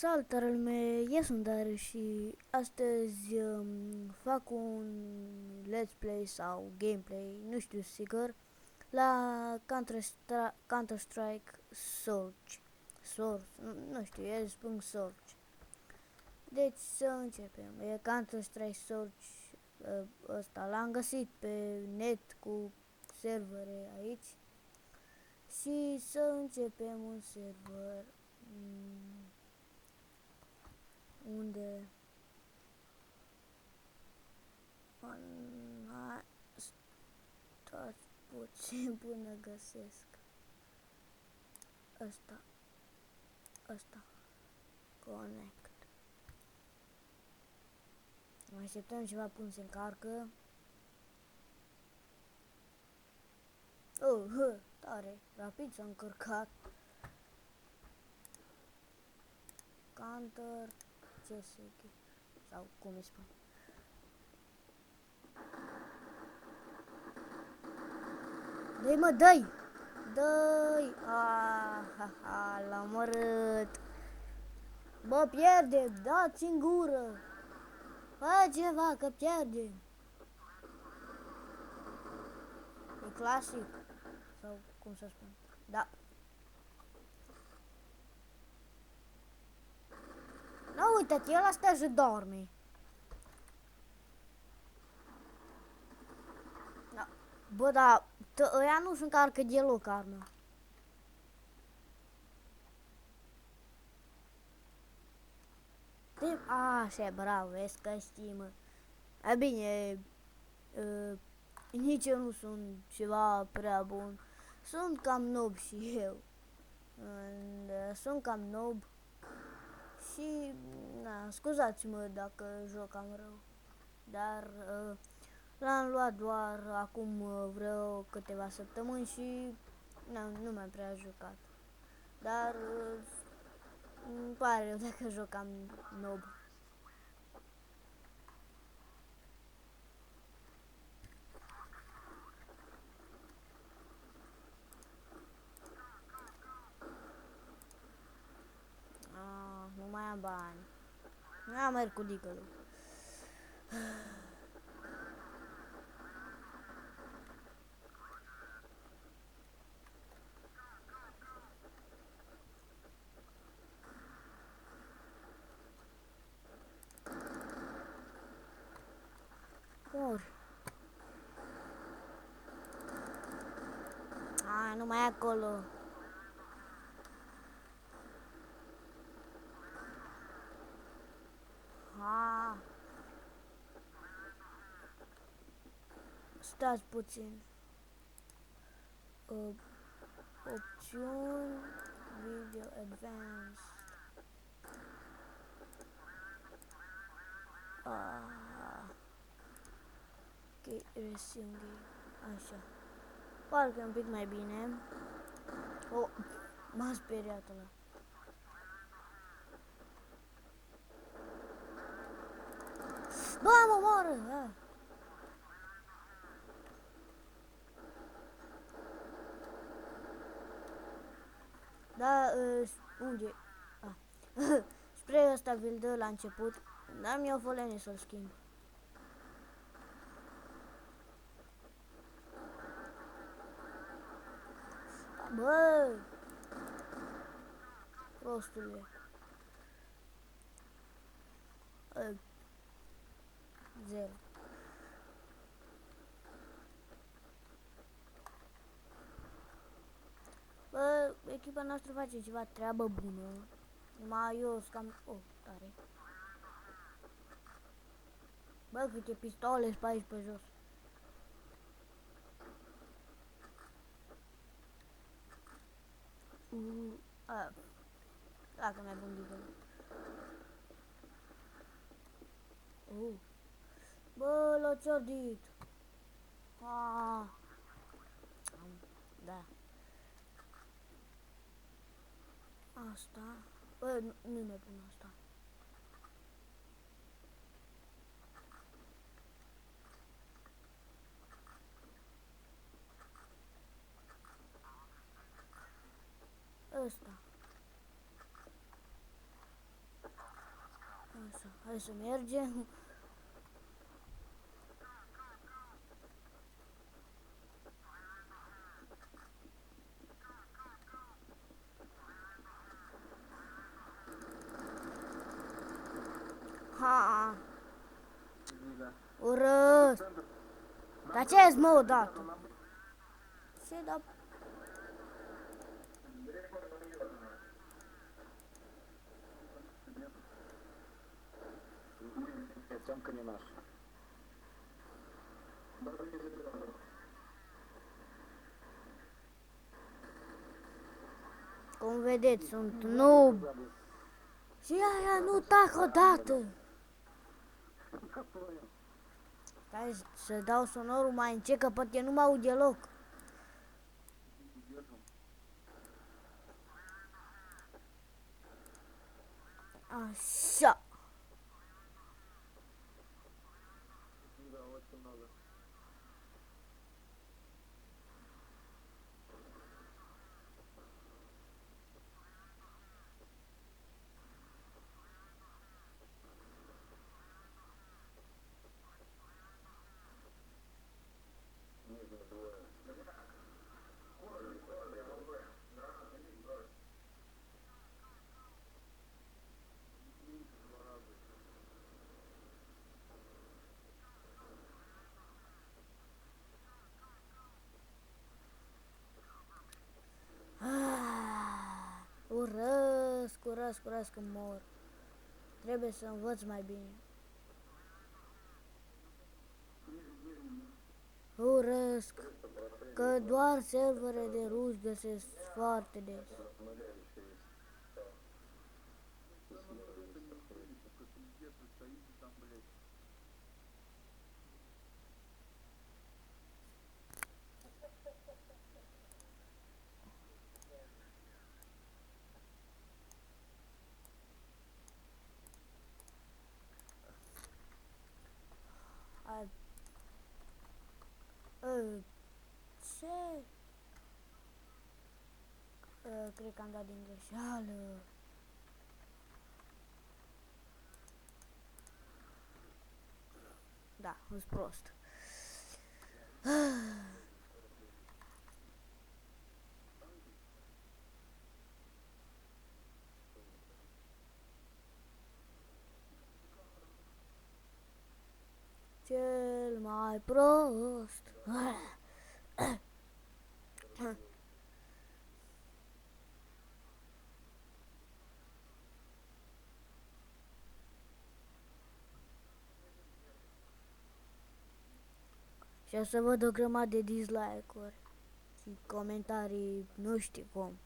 Salutare lume, eu sunt Darius și astăzi fac un let's play sau gameplay, nu știu sigur, la Counter-Strike Source, nu știu, el spun Source. Deci să începem, e Counter-Strike Source, ăsta l-am găsit pe net cu servere aici și să începem un server. Unde stați puțin până găsesc ăsta connect. Mai așteptăm ceva până se încarcă. Tare rapid s-a încărcat. Counter CSG sau cum îi spun. Dă-i mă, dă-i! Dă-i! L-am omorât! Bă, pierdem! Dați în gură! Fă ceva, că pierdem! E clasic? Sau cum să spun? Da. Nu, uite-te, el asta și dorme. Da. Bă, dar ăia nu se încarcă deloc arma. Așa, bravo, vezi că știi, mă. E bine, nici eu nu sunt ceva prea bun. Sunt cam noob și eu. Sunt cam noob. Și, na, scuzați-mă dacă joc cam rău. Dar l-am luat doar acum vreo câteva săptămâni și nu m-am prea jucat. Dar îmi pare rău dacă joc cam noob. Nu mai am bani. Nu am merg cu digălul. Ori. Nu mai e acolo. Stați puțin. Opțiuni, video advanced. Ok, resume game. Așa. Parcă e un pic mai bine. M-a speriat ăla. Bă, mă moară! Da, unde? Spray ăsta vi-l dă la început, dar mi-o foleni să-l schimb. Bă! Prostule. 0. Bă, echipa noastră face ceva treabă bună. Numai eu scam... tare. Bă, câte pistole sunt aici pe jos. Dacă mi-a gândit de Bă, l-a ciordit. Da. Asta. Bă, nu mai pun asta. Ăsta. Așa, hai să mergem. Ha! Urăsc! Dar ce-ți mă odată? Ce da... Тёмка не наш. Cum vedeți, sunt noob. Și aia nu tac odată. Stai să dau sonorul mai încet, că poate nu mă aud deloc. Așa. Urăsc, urăsc, urăsc că mor. Trebuie să învăț mai bine. Urăsc că doar servere de ruși găsesc foarte des. A, ce? Cred că am dat din greșeală. Da, sunt prost. Cel mai prost. Și o să văd o grămadă de dislike-uri și comentarii, nu știu cum.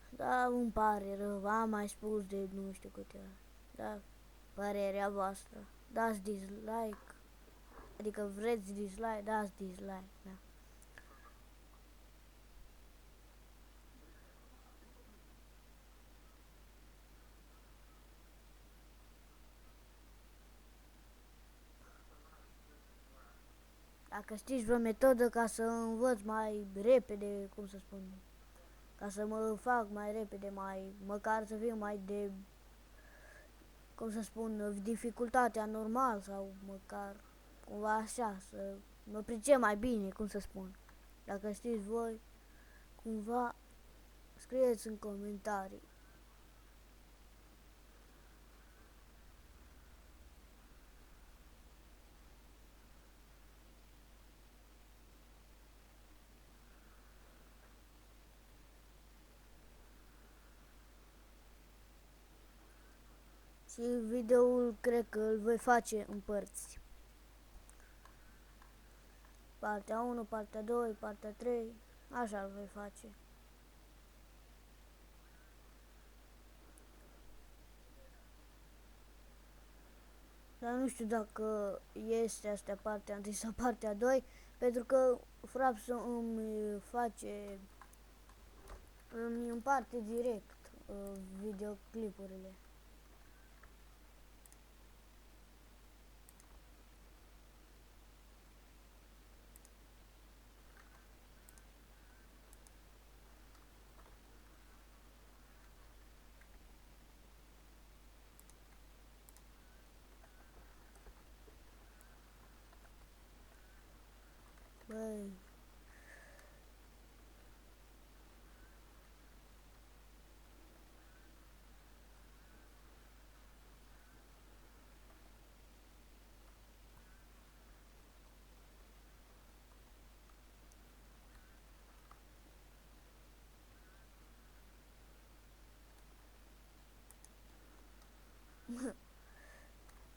Da, îmi pare rău, am mai spus de nu știu câte ori. Da, părerea voastră. Dați dislike. Adică vreți dislike, dați dislike, da. Dacă știți vreo metodă ca să învăț mai repede, cum să spun, ca să mă fac mai repede, mai, măcar să fiu mai de, cum să spun, dificultatea normal sau măcar cumva așa, să mă pricep mai bine, cum să spun. Dacă știți voi, cumva, scrieți în comentarii. Și videoul cred că îl voi face în părți. Partea 1, partea 2, partea 3, așa îl voi face. Dar nu știu dacă este asta partea 1 sau partea 2, pentru că Fraps îmi face, îmi împarte direct videoclipurile.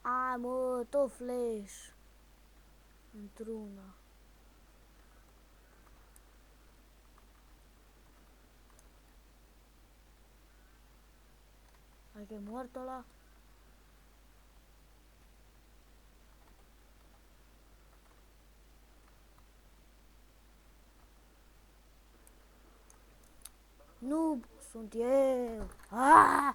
Ai mă, tot flash. Într-una. Hai că e mort ăla. Nu sunt eu. Ah!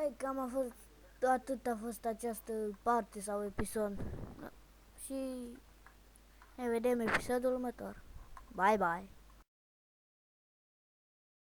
Băi, cam a fost, atât a fost această parte sau episod. Și ne vedem episodul următor. Bye bye.